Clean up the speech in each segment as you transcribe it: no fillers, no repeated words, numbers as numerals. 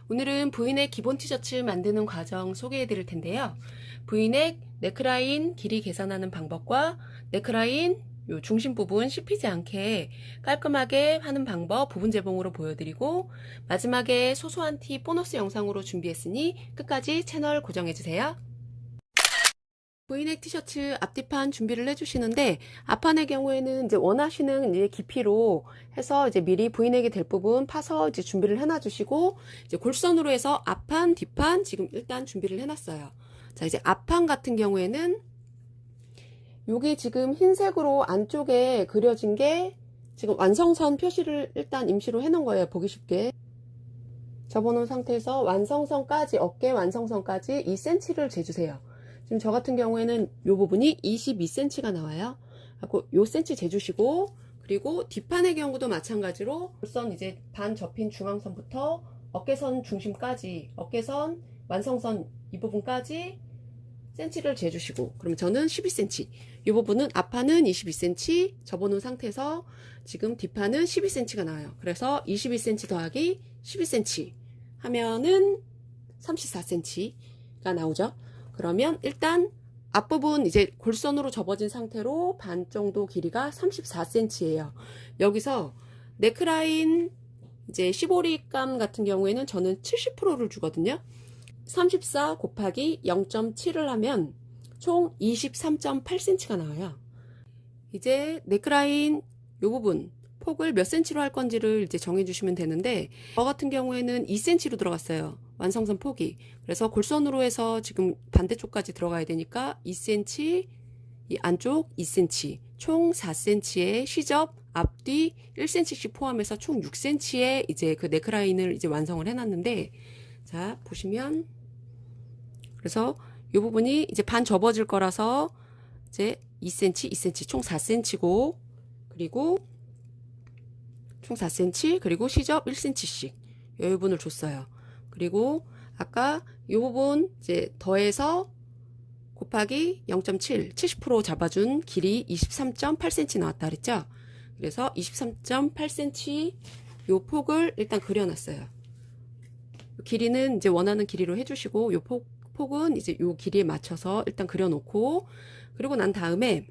오늘은 브이넥 기본 티셔츠 만드는 과정 소개해 드릴 텐데요. 브이넥 네크라인 길이 계산하는 방법과 네크라인 요 중심 부분 씹히지 않게 깔끔하게 하는 방법 부분 재봉으로 보여드리고, 마지막에 소소한 팁 보너스 영상으로 준비했으니 끝까지 채널 고정해 주세요. 브이넥 티셔츠 앞뒤판 준비를 해주시는데, 앞판의 경우에는 이제 원하시는 이제 깊이로 해서 이제 미리 브이넥이 될 부분 파서 이제 준비를 해놔 주시고, 이제 골선으로 해서 앞판, 뒷판 지금 일단 준비를 해놨어요. 자, 이제 앞판 같은 경우에는 요게 지금 흰색으로 안쪽에 그려진 게 지금 완성선 표시를 일단 임시로 해놓은 거예요. 보기 쉽게. 접어놓은 상태에서 완성선까지, 어깨 완성선까지 2cm를 재주세요. 지금 저 같은 경우에는 이 부분이 22cm가 나와요. 하고 요 cm 재주시고, 그리고 뒷판의 경우도 마찬가지로 골선 이제 반 접힌 중앙선부터 어깨선 중심까지, 어깨선 완성선 이 부분까지 cm를 재주시고, 그러면 저는 12cm, 이 부분은 앞판은 22cm 접어놓은 상태에서 지금 뒷판은 12cm가 나와요. 그래서 22cm 더하기 12cm 하면은 34cm가 나오죠. 그러면 일단 앞부분 이제 골선으로 접어진 상태로 반 정도 길이가 34cm예요. 여기서 네크라인 이제 15리감 같은 경우에는 저는 70%를 주거든요. 34 곱하기 0.7을 하면 총 23.8cm가 나와요. 이제 네크라인 요 부분 폭을 몇 cm로 할 건지를 이제 정해 주시면 되는데, 저 같은 경우에는 2cm로 들어갔어요. 완성선 폭이. 그래서 골선으로 해서 지금 반대쪽까지 들어가야 되니까 2cm, 이 안쪽 2cm, 총 4cm의 시접 앞뒤 1cm씩 포함해서 총 6cm의 이제 그 네크라인을 이제 완성을 해놨는데, 자 보시면, 그래서 이 부분이 이제 반 접어질 거라서 이제 2cm, 2cm 총 4cm고, 그리고 총 4cm, 그리고 시접 1cm씩 이 부분을 줬어요. 그리고 아까 이 부분 이제 더해서 곱하기 0.7, 70% 잡아준 길이 23.8cm 나왔다 그랬죠? 그래서 23.8cm 요 폭을 일단 그려놨어요. 길이는 이제 원하는 길이로 해주시고, 요 폭은 이제 요 길이에 맞춰서 일단 그려놓고, 그리고 난 다음에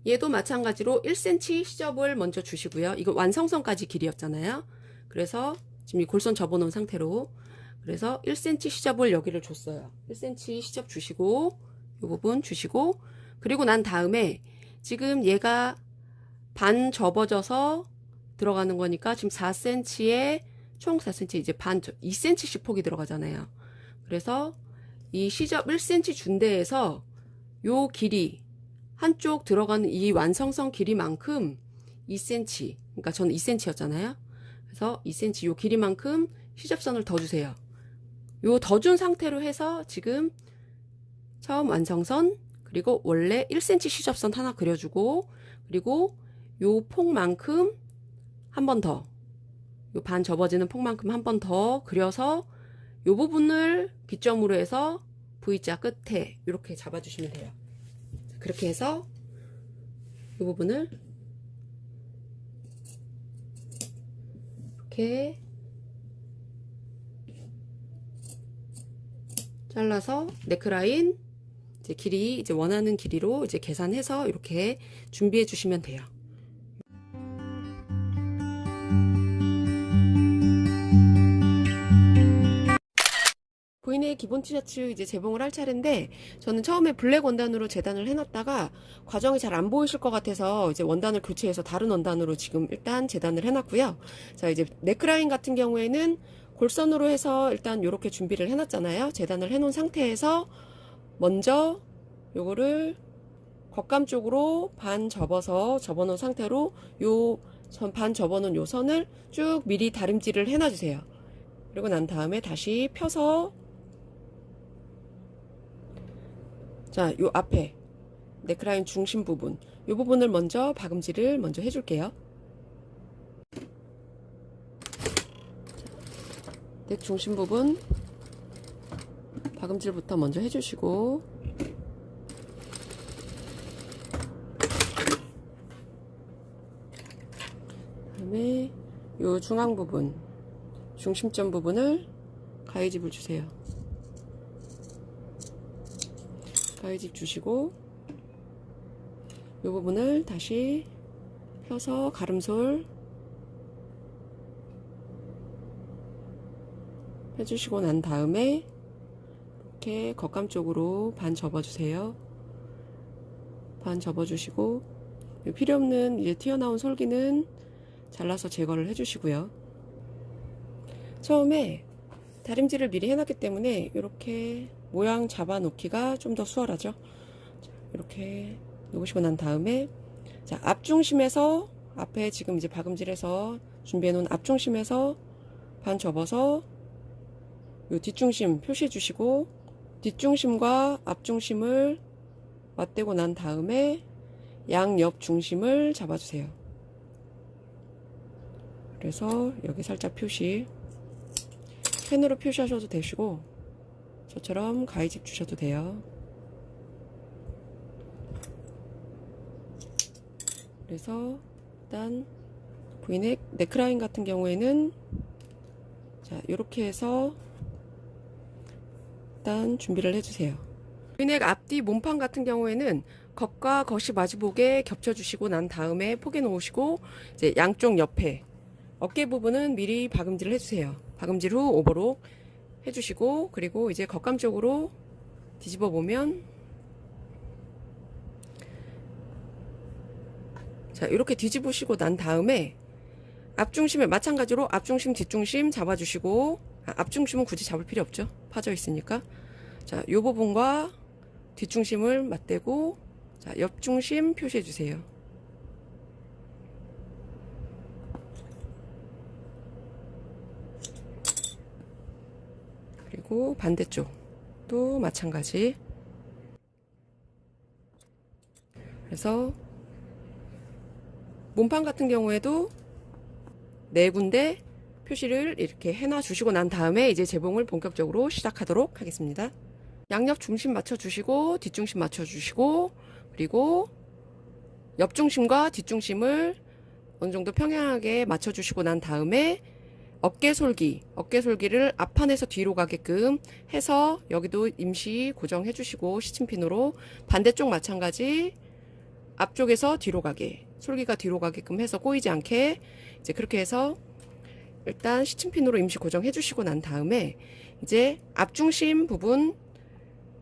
얘도 마찬가지로 1cm 시접을 먼저 주시고요. 이거 완성선까지 길이였잖아요. 그래서 지금 이 골선 접어놓은 상태로, 그래서 1cm 시접을 여기를 줬어요. 1cm 시접 주시고, 이 부분 주시고, 그리고 난 다음에 지금 얘가 반 접어져서 들어가는 거니까 지금 4cm에 총 4cm, 이제 반 2cm씩 폭이 들어가잖아요. 그래서 이 시접 1cm 준 데에서 요 길이 한쪽 들어가는 이 완성선 길이만큼 2cm, 그러니까 저는 2cm였잖아요. 그래서 2cm 요 길이만큼 시접선을 더 주세요. 요 더 준 상태로 해서 지금 처음 완성선, 그리고 원래 1cm 시접선 하나 그려주고, 그리고 요 폭만큼 한 번 더, 요 반 접어지는 폭만큼 한 번 더 그려서 요 부분을 기점으로 해서 V자 끝에 이렇게 잡아주시면 돼요. 그렇게 해서 이 부분을 이렇게 잘라서 네크라인 이제 길이 이제 원하는 길이로 이제 계산해서 이렇게 준비해 주시면 돼요. 브이넥 기본 티셔츠 이제 재봉을 할 차례인데, 저는 처음에 블랙 원단으로 재단을 해놨다가 과정이 잘 안 보이실 것 같아서 이제 원단을 교체해서 다른 원단으로 지금 일단 재단을 해놨고요. 자, 이제 네크라인 같은 경우에는 골선으로 해서 일단 이렇게 준비를 해놨잖아요. 재단을 해놓은 상태에서 먼저 요거를 겉감 쪽으로 반 접어서 접어놓은 상태로 요 반 접어놓은 요 선을 쭉 미리 다림질을 해놔주세요. 그리고 난 다음에 다시 펴서, 자, 요 앞에 네크라인 중심 부분, 요 부분을 먼저 박음질을 먼저 해줄게요. 넥 중심 부분 박음질부터 먼저 해주시고, 그다음에 요 중앙 부분 중심점 부분을 가위집을 주세요. 가위집 주시고 이 부분을 다시 펴서 가름솔 해주시고 난 다음에 이렇게 겉감 쪽으로 반 접어주세요. 반 접어주시고 필요 없는 이제 튀어나온 솔기는 잘라서 제거를 해주시고요. 처음에 다림질을 미리 해놨기 때문에 이렇게 모양 잡아 놓기가 좀 더 수월하죠. 이렇게 놓으시고 난 다음에 자, 앞중심에서 앞에 지금 이제 박음질해서 준비해 놓은 앞중심에서 반 접어서 요 뒷중심 표시해 주시고 뒷중심과 앞중심을 맞대고 난 다음에 양옆 중심을 잡아주세요. 그래서 여기 살짝 표시, 펜으로 표시하셔도 되시고 저처럼 가위집 주셔도 돼요. 그래서 일단 V넥 네크라인 같은 경우에는 자, 이렇게 해서 일단 준비를 해주세요. V넥 앞뒤 몸판 같은 경우에는 겉과 겉이 마주보게 겹쳐주시고 난 다음에 포개 놓으시고 이제 양쪽 옆에 어깨 부분은 미리 박음질을 해주세요. 박음질 후 오버록 해주시고 그리고 이제 겉감 쪽으로 뒤집어 보면 자, 이렇게 뒤집으시고 난 다음에 앞중심에 마찬가지로 앞중심 뒷중심 잡아주시고 앞중심은 굳이 잡을 필요 없죠. 파져 있으니까. 자, 요 부분과 뒷중심을 맞대고 자, 옆중심 표시해 주세요. 그리고 반대쪽도 마찬가지. 그래서 몸판 같은 경우에도 네 군데 표시를 이렇게 해놔 주시고 난 다음에 이제 재봉을 본격적으로 시작하도록 하겠습니다. 양옆 중심 맞춰 주시고 뒷중심 맞춰 주시고 그리고 옆중심과 뒷중심을 어느 정도 평행하게 맞춰 주시고 난 다음에 어깨솔기를 앞판에서 뒤로 가게끔 해서 여기도 임시 고정해 주시고 시침핀으로 반대쪽 마찬가지 앞쪽에서 뒤로 가게 솔기가 뒤로 가게끔 해서 꼬이지 않게 이제 그렇게 해서 일단 시침핀으로 임시 고정해 주시고 난 다음에 이제 앞중심 부분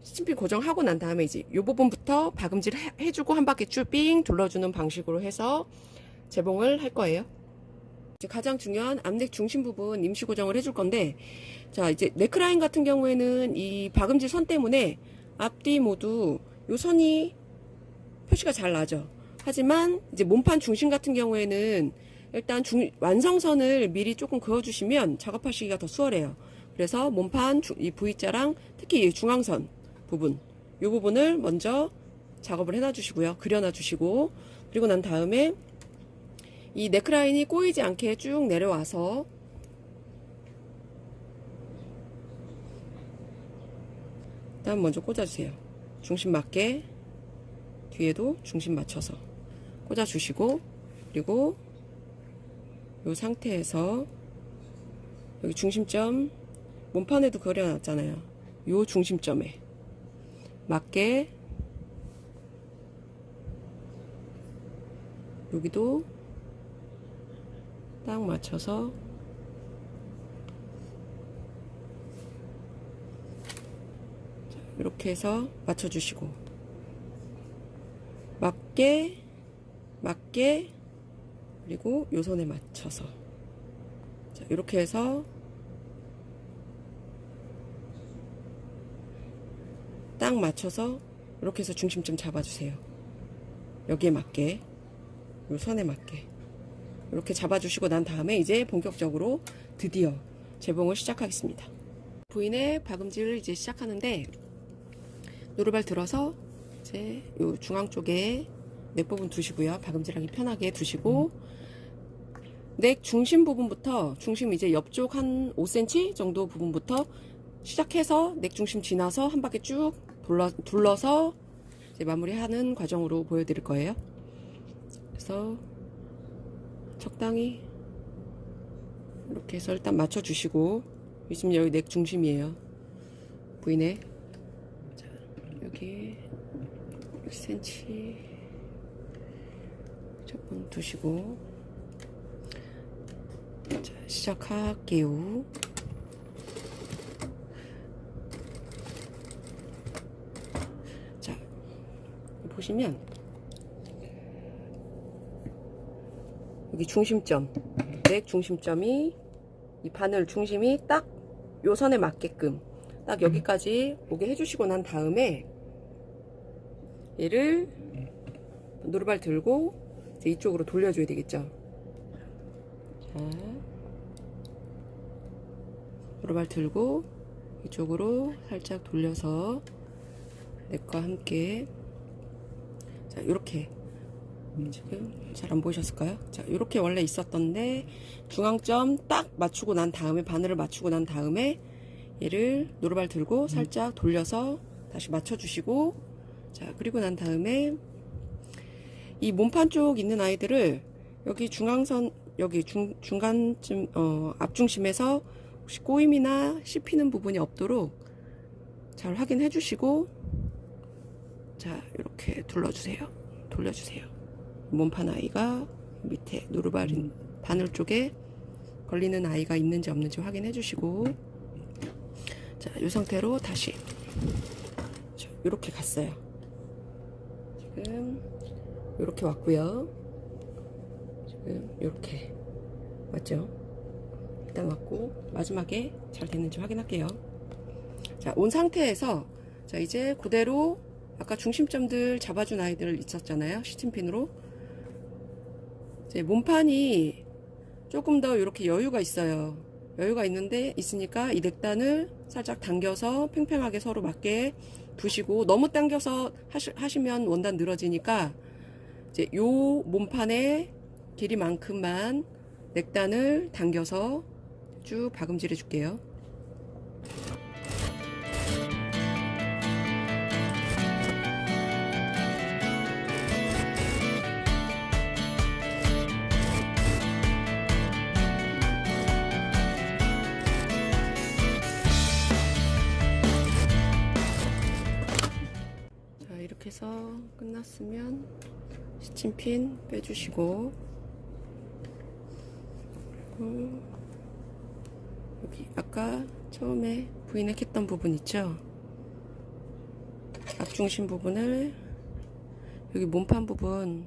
시침핀 고정하고 난 다음에 이제 이 부분부터 박음질 해주고 한 바퀴 쭉 삥 둘러주는 방식으로 해서 재봉을 할 거예요. 이제 가장 중요한 앞넥 중심 부분 임시 고정을 해줄 건데 자 이제 네크라인 같은 경우에는 이 박음질 선 때문에 앞뒤 모두 요 선이 표시가 잘 나죠. 하지만 이제 몸판 중심 같은 경우에는 일단 완성선을 미리 조금 그어주시면 작업하시기가 더 수월해요. 그래서 몸판 이 V자랑 특히 이 중앙선 부분 이 부분을 먼저 작업을 해놔 주시고요. 그려놔 주시고 그리고 난 다음에 이 네크라인이 꼬이지 않게 쭉 내려와서 일단 먼저 꽂아주세요. 중심 맞게 뒤에도 중심 맞춰서 꽂아주시고 그리고 이 상태에서 여기 중심점 몸판에도 그려놨잖아요. 이 중심점에 맞게 여기도 딱 맞춰서 이렇게 해서 맞춰주시고 맞게 그리고 요 선에 맞춰서 자, 이렇게 해서 딱 맞춰서 이렇게 해서 중심점 잡아주세요. 여기에 맞게 요 선에 맞게 이렇게 잡아주시고 난 다음에 이제 본격적으로 드디어 재봉을 시작하겠습니다. V넥 박음질을 이제 시작하는데 노루발 들어서 이제 요 중앙 쪽에 넥 부분 두시고요. 박음질하기 편하게 두시고 넥 중심 부분부터 중심 이제 옆쪽 한 5cm 정도 부분부터 시작해서 넥 중심 지나서 한 바퀴 쭉 둘러서 이제 마무리하는 과정으로 보여드릴 거예요. 그래서 적당히 이렇게 해서 일단 맞춰주시고, 있으면 여기 넥 중심이에요. V넥. 자, 여기 6cm 조금 두시고, 자, 시작할게요. 자, 보시면 여기 중심점, 넥 중심점이 이 바늘 중심이 딱 요 선에 맞게끔 딱 여기까지 오게 해주시고 난 다음에 얘를 노루발 들고 이제 이쪽으로 돌려줘야 되겠죠. 자, 노루발 들고 이쪽으로 살짝 돌려서 넥과 함께, 자, 요렇게 지금 잘 안 보이셨을까요? 자, 요렇게 원래 있었던데 중앙점 딱 맞추고 난 다음에, 바늘을 맞추고 난 다음에 얘를 노루발 들고 살짝 돌려서 다시 맞춰주시고, 자, 그리고 난 다음에 이 몸판 쪽 있는 아이들을 여기 중앙선, 여기 중간쯤 앞중심에서 혹시 꼬임이나 씹히는 부분이 없도록 잘 확인해 주시고, 자, 이렇게 둘러주세요. 돌려주세요. 몸판 아이가 밑에 노루발 바늘 쪽에 걸리는 아이가 있는지 없는지 확인해 주시고, 자, 이 상태로 다시 이렇게 갔어요. 지금 이렇게 왔고요. 지금 이렇게 맞죠? 일단 왔고, 마지막에 잘 됐는지 확인할게요. 자, 온 상태에서 자, 이제 그대로 아까 중심점들 잡아준 아이들 있었잖아요. 시침핀으로. 이제 몸판이 조금 더 이렇게 여유가 있어요. 여유가 있으니까 이 넥단을 살짝 당겨서 팽팽하게 서로 맞게 두시고, 너무 당겨서 하시면 원단 늘어지니까 이제 요 몸판의 길이만큼만 넥단을 당겨서 쭉 박음질해 줄게요. 이렇게 해서 끝났으면 시침핀 빼주시고, 그리고 여기 아까 처음에 V넥 했던 부분 있죠? 앞중심 부분을, 여기 몸판 부분,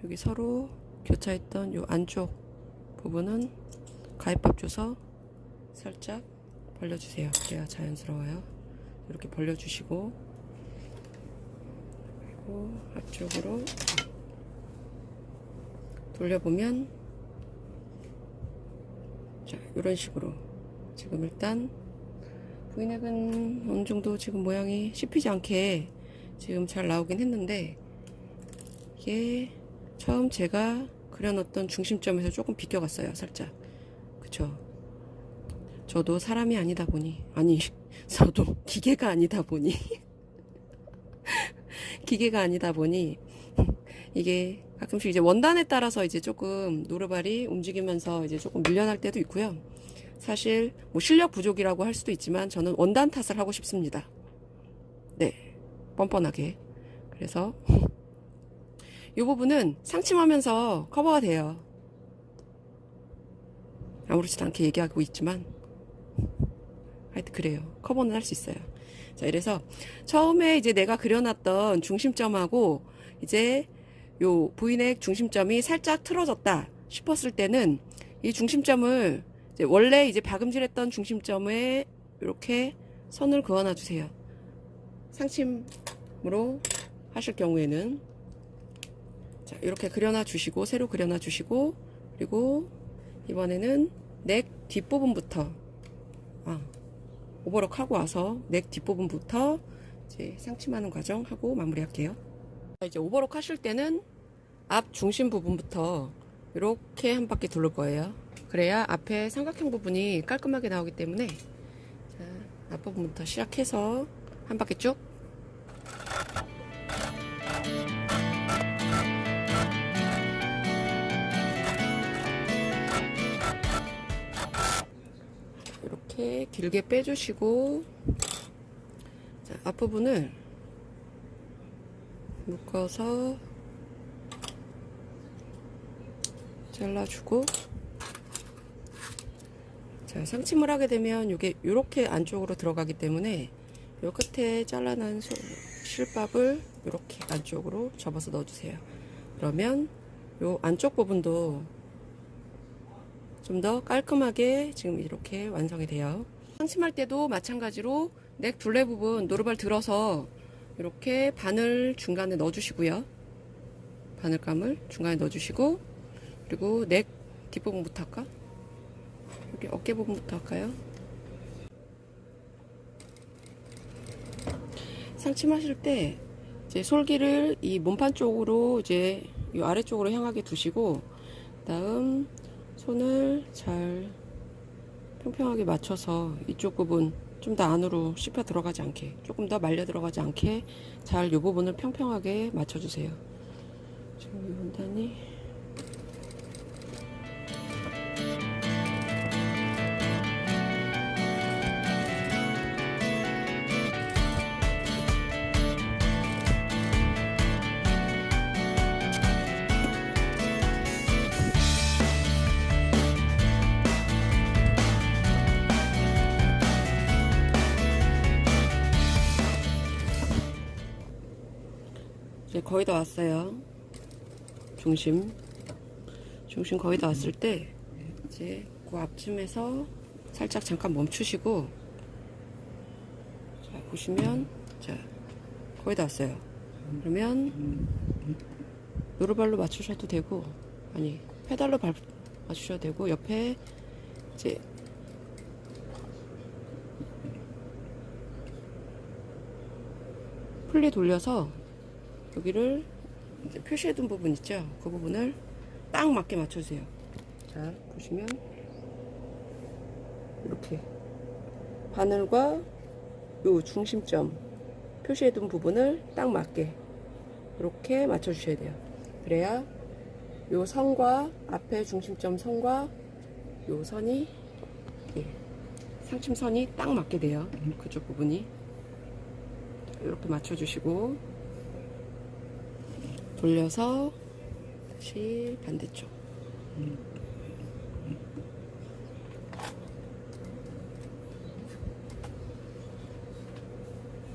여기 서로 교차했던 요 안쪽 부분은 가위밥 줘서 살짝 벌려주세요. 그래야 자연스러워요. 이렇게 벌려주시고, 앞쪽으로 돌려보면, 자, 이런 식으로 지금 일단 V넥은 어느 정도 지금 모양이 씹히지 않게 지금 잘 나오긴 했는데, 이게 처음 제가 그려놨던 중심점에서 조금 비껴갔어요. 살짝. 그쵸? 저도 사람이 아니다 보니, 아니, 저도 기계가 아니다 보니 기계가 아니다 보니 이게 가끔씩 이제 원단에 따라서 이제 조금 노루발이 움직이면서 이제 조금 밀려날 때도 있고요. 사실 뭐 실력 부족이라고 할 수도 있지만 저는 원단 탓을 하고 싶습니다. 네, 뻔뻔하게. 그래서 이 부분은 상침하면서 커버가 돼요. 아무렇지도 않게 얘기하고 있지만 하여튼 그래요. 커버는 할 수 있어요. 자, 이래서 처음에 이제 내가 그려놨던 중심점하고 이제 요 V넥 중심점이 살짝 틀어졌다 싶었을 때는 이 중심점을 이제 원래 이제 박음질했던 중심점에 이렇게 선을 그어놔 주세요. 상침으로 하실 경우에는, 자, 이렇게 그려놔 주시고, 새로 그려놔 주시고, 그리고 이번에는 넥 뒷부분부터, 오버럭 하고 와서 넥 뒷부분부터 이제 상침하는 과정 하고 마무리할게요. 이제 오버럭 하실 때는 앞 중심 부분부터 이렇게 한 바퀴 돌릴 거예요. 그래야 앞에 삼각형 부분이 깔끔하게 나오기 때문에, 자, 앞부분부터 시작해서 한 바퀴 쭉. 이렇게 길게 빼주시고, 자, 앞부분을 묶어서 잘라주고, 자, 상침을 하게 되면 이게 이렇게 안쪽으로 들어가기 때문에 요 끝에 잘라난 실밥을 이렇게 안쪽으로 접어서 넣어주세요. 그러면 요 안쪽 부분도 좀 더 깔끔하게 지금 이렇게 완성이 돼요. 상침할 때도 마찬가지로 넥 둘레 부분 노루발 들어서 이렇게 바늘 중간에 넣어주시고요. 바늘감을 중간에 넣어주시고, 그리고 넥 뒷부분부터 할까? 여기 어깨 부분부터 할까요? 상침하실 때 이제 솔기를 이 몸판 쪽으로 이제 이 아래쪽으로 향하게 두시고, 그다음 손을 잘 평평하게 맞춰서 이쪽 부분 좀 더 안으로 씹혀 들어가지 않게, 조금 더 말려 들어가지 않게 잘 이 부분을 평평하게 맞춰주세요. 지금 이 원단이 이제 거의 다 왔어요. 중심 거의 다 왔을 때 이제 그 앞쯤에서 살짝 잠깐 멈추시고, 자, 보시면 자, 거의 다 왔어요. 그러면 노루발로 맞추셔도 되고, 아니 페달로 맞추셔도 되고, 옆에 이제 풀리 돌려서 여기를 이제 표시해둔 부분 있죠? 그 부분을 딱 맞게 맞춰주세요. 자, 보시면 이렇게 바늘과 요 중심점 표시해둔 부분을 딱 맞게 이렇게 맞춰주셔야 돼요. 그래야 요 선과 앞에 중심점 선과 요 선이, 예, 상침선이 딱 맞게 돼요. 그쪽 부분이 이렇게 맞춰주시고, 돌려서 다시 반대쪽.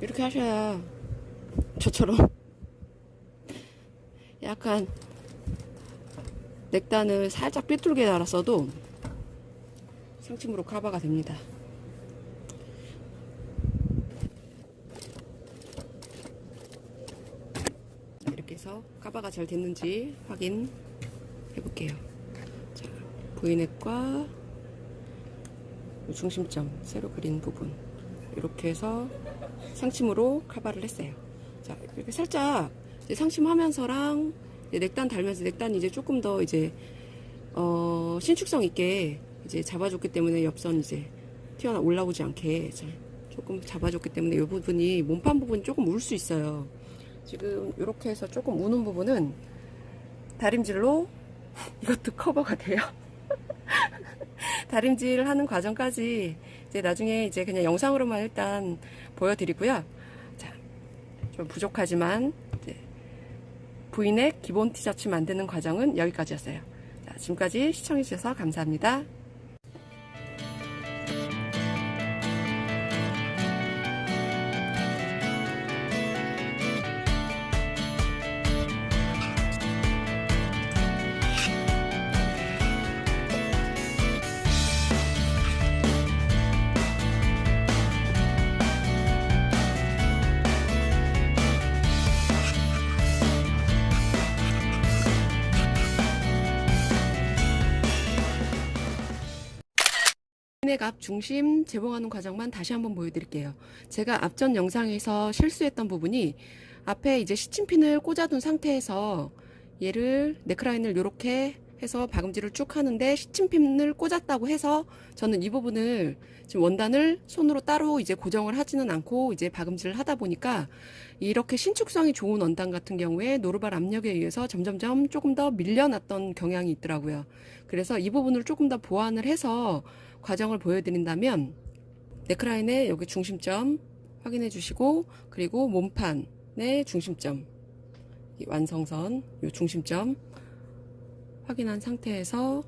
이렇게 하셔야 저처럼 약간 넥단을 살짝 삐뚤게 달았어도 상침으로 커버가 됩니다. 이렇게 해서 커버가 잘 됐는지 확인해 볼게요. 자, V넥과 중심점 새로 그린 부분 이렇게 해서 상침으로 커버를 했어요. 자, 이렇게 살짝 이제 상침하면서랑 이제 넥단 달면서 넥단이 이제 조금 더 이제 신축성 있게 이제 잡아줬기 때문에 옆선 이제 튀어나 올라오지 않게 조금 잡아줬기 때문에 이 부분이 몸판 부분이 조금 울 수 있어요. 지금 이렇게 해서 조금 우는 부분은 다림질로 이것도 커버가 돼요. 다림질 하는 과정까지 이제 나중에 이제 그냥 영상으로만 일단 보여드리고요. 자, 좀 부족하지만 이제 V넥 기본 티셔츠 만드는 과정은 여기까지였어요. 자, 지금까지 시청해주셔서 감사합니다. V넥 앞 중심 재봉하는 과정만 다시 한번 보여드릴게요. 제가 앞전 영상에서 실수했던 부분이 앞에 이제 시침핀을 꽂아둔 상태에서 얘를 넥라인을 이렇게 해서 박음질을 쭉 하는데 시침핀을 꽂았다고 해서 저는 이 부분을 지금 원단을 손으로 따로 이제 고정을 하지는 않고 이제 박음질을 하다 보니까 이렇게 신축성이 좋은 원단 같은 경우에 노루발 압력에 의해서 점점점 조금 더 밀려났던 경향이 있더라고요. 그래서 이 부분을 조금 더 보완을 해서 과정을 보여드린다면 넥라인의 여기 중심점 확인해 주시고, 그리고 몸판의 중심점, 이 완성선 요 중심점 확인한 상태에서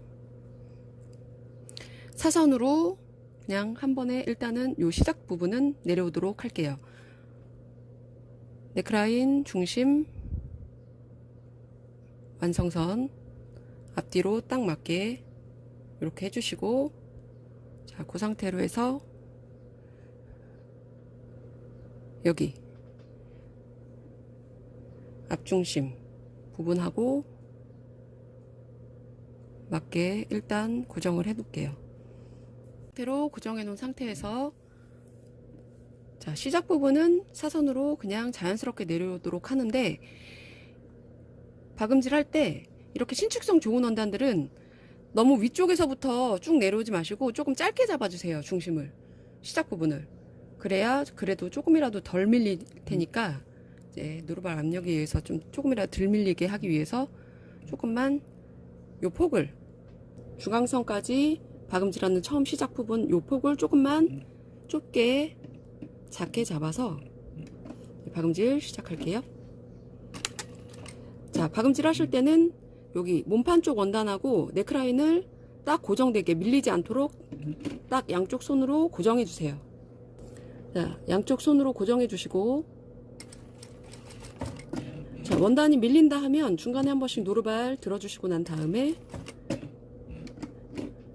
사선으로 그냥 한 번에 일단은 요 시작 부분은 내려오도록 할게요. 넥라인 중심 완성선 앞뒤로 딱 맞게 이렇게 해주시고, 자, 그 상태로 해서 여기 앞중심 부분하고 맞게 일단 고정을 해 놓을게요. 상태로 고정해 놓은 상태에서, 자, 시작 부분은 사선으로 그냥 자연스럽게 내려오도록 하는데, 박음질 할 때 이렇게 신축성 좋은 원단들은 너무 위쪽에서부터 쭉 내려오지 마시고 조금 짧게 잡아주세요. 중심을, 시작 부분을. 그래야 그래도 조금이라도 덜 밀릴 테니까, 이제 누르발 압력에 의해서 좀 조금이라도 덜 밀리게 하기 위해서 조금만 요 폭을, 중앙선까지 박음질하는 처음 시작 부분 요 폭을 조금만 좁게 작게 잡아서 박음질 시작할게요. 자, 박음질 하실 때는 여기 몸판 쪽 원단하고 넥라인을 딱 고정되게 밀리지 않도록 딱 양쪽 손으로 고정해 주세요. 자, 양쪽 손으로 고정해 주시고, 자, 원단이 밀린다 하면 중간에 한 번씩 노루발 들어주시고 난 다음에,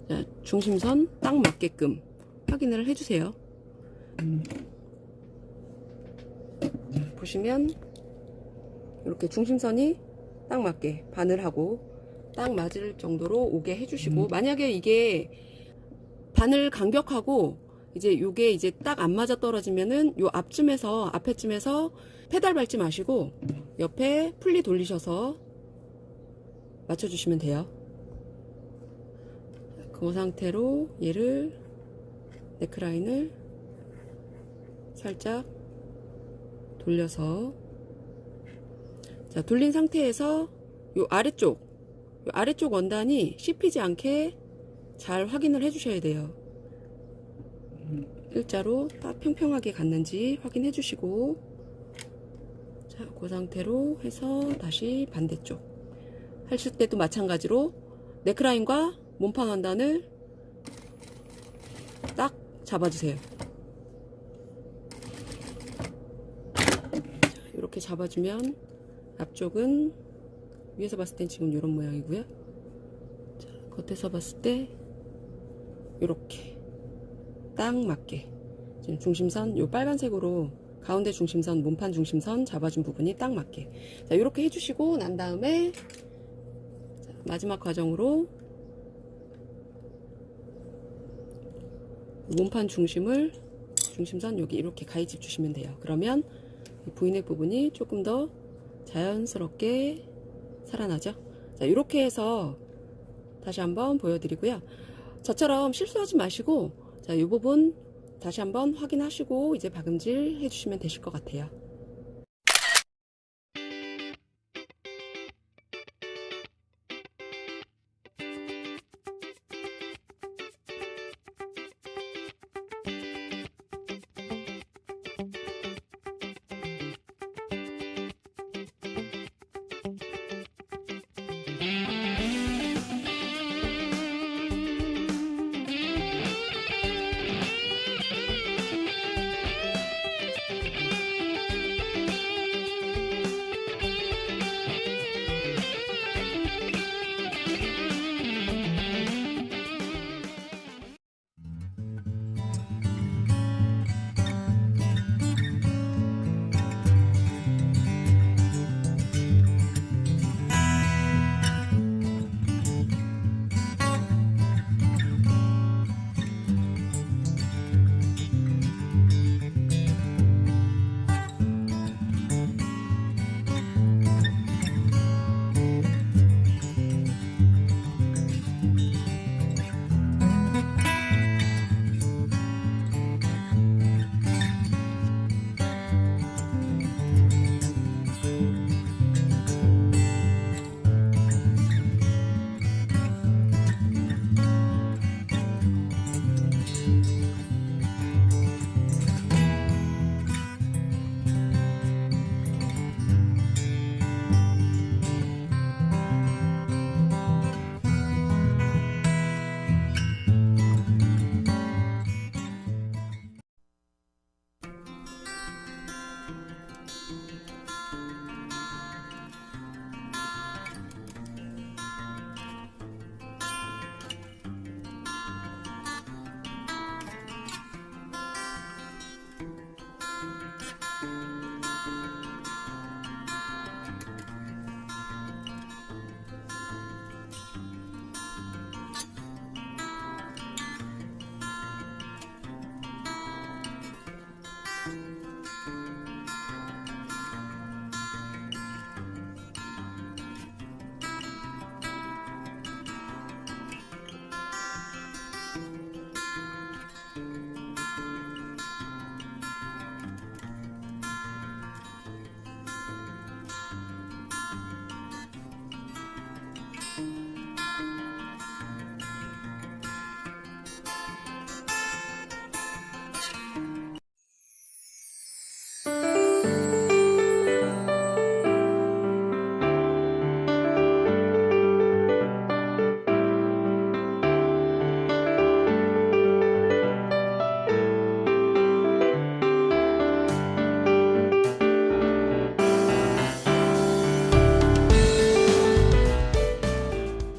자, 중심선 딱 맞게끔 확인을 해주세요. 보시면 이렇게 중심선이 딱 맞게 바늘하고 딱 맞을 정도로 오게 해주시고, 만약에 이게 바늘 간격하고 이제 요게 이제 딱 안 맞아 떨어지면은 요 앞에쯤에서 페달 밟지 마시고 옆에 풀리 돌리셔서 맞춰주시면 돼요. 그 상태로 얘를 넥라인을 살짝 돌려서, 자, 돌린 상태에서 요 아래쪽 원단이 씹히지 않게 잘 확인을 해 주셔야 돼요. 일자로 딱 평평하게 갔는지 확인해 주시고, 자, 그 상태로 해서 다시 반대쪽 하실 때도 마찬가지로 넥라인과 몸판 원단을 딱 잡아주세요. 자, 이렇게 잡아주면 앞쪽은 위에서 봤을 땐 지금 이런 모양이고요. 자, 겉에서 봤을 때 이렇게 딱 맞게 지금 중심선 요 빨간색으로 가운데 중심선, 몸판 중심선 잡아준 부분이 딱 맞게, 자, 이렇게 해주시고 난 다음에, 자, 마지막 과정으로 몸판 중심선 여기 이렇게 가위집 주시면 돼요. 그러면 V넥 부분이 조금 더 자연스럽게 살아나죠. 자, 이렇게 해서 다시 한번 보여드리고요. 저처럼 실수하지 마시고, 자, 이 부분 다시 한번 확인하시고 이제 박음질 해주시면 되실 것 같아요.